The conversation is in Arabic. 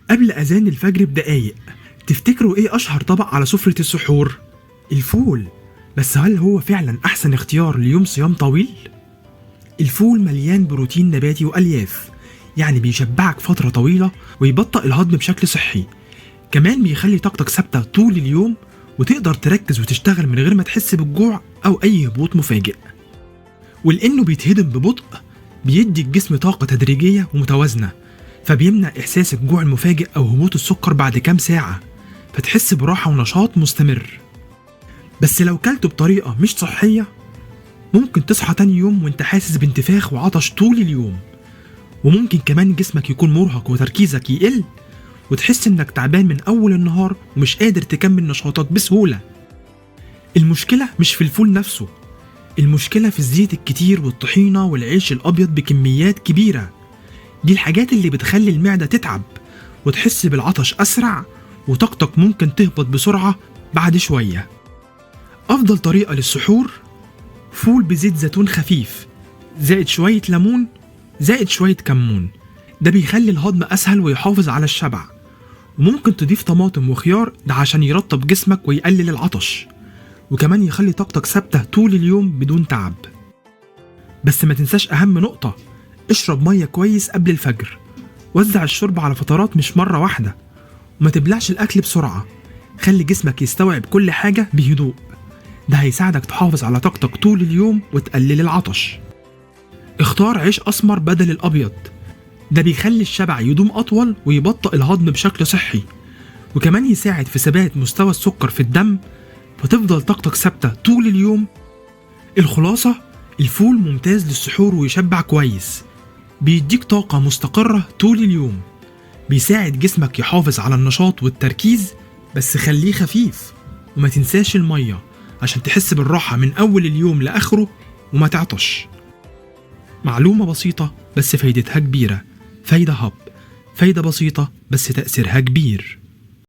قبل أذان الفجر بدقايق، تفتكروا إيه أشهر طبق على سفرة السحور؟ الفول. بس هل هو فعلا أحسن اختيار ليوم صيام طويل؟ الفول مليان بروتين نباتي وألياف، يعني بيشبعك فترة طويلة ويبطئ الهضم بشكل صحي. كمان بيخلي طاقتك ثابتة طول اليوم، وتقدر تركز وتشتغل من غير ما تحس بالجوع أو أي هبوط مفاجئ. ولأنه بيتهضم ببطء، بيدي الجسم طاقة تدريجية ومتوازنة، فبيمنع إحساس الجوع المفاجئ أو هبوط السكر بعد كام ساعة، فتحس براحة ونشاط مستمر. بس لو كلته بطريقة مش صحية، ممكن تصحى تاني يوم وانت حاسس بانتفاخ وعطش طول اليوم، وممكن كمان جسمك يكون مرهق وتركيزك يقل، وتحس انك تعبان من أول النهار ومش قادر تكمل نشاطك بسهولة. المشكلة مش في الفول نفسه، المشكلة في الزيت الكتير والطحينة والعيش الأبيض بكميات كبيرة. دي الحاجات اللي بتخلي المعدة تتعب وتحس بالعطش أسرع، وطاقتك ممكن تهبط بسرعة بعد شوية. أفضل طريقة للسحور: فول بزيت زيتون خفيف، زائد شوية ليمون، زائد شوية كمون. ده بيخلي الهضم أسهل ويحافظ على الشبع. وممكن تضيف طماطم وخيار، ده عشان يرطب جسمك ويقلل العطش، وكمان يخلي طاقتك ثابتة طول اليوم بدون تعب. بس ما تنساش أهم نقطة: اشرب مية كويس قبل الفجر، وزع الشرب على فترات مش مرة واحدة، وما تبلعش الأكل بسرعة. خلي جسمك يستوعب كل حاجة بهدوء، ده هيساعدك تحافظ على طاقتك طول اليوم وتقلل العطش. اختار عيش أسمر بدل الأبيض، ده بيخلي الشبع يدوم أطول ويبطئ الهضم بشكل صحي، وكمان يساعد في ثبات مستوى السكر في الدم، فتفضل طاقتك ثابتة طول اليوم. الخلاصة: الفول ممتاز للسحور ويشبع كويس، بيديك طاقة مستقرة طول اليوم، بيساعد جسمك يحافظ على النشاط والتركيز، بس خليه خفيف. وما تنساش المية عشان تحس بالراحة من أول اليوم لآخره وما تعطش. معلومة بسيطة بس فايدتها كبيرة. فايدة هاب، فايدة بسيطة بس تأثيرها كبير.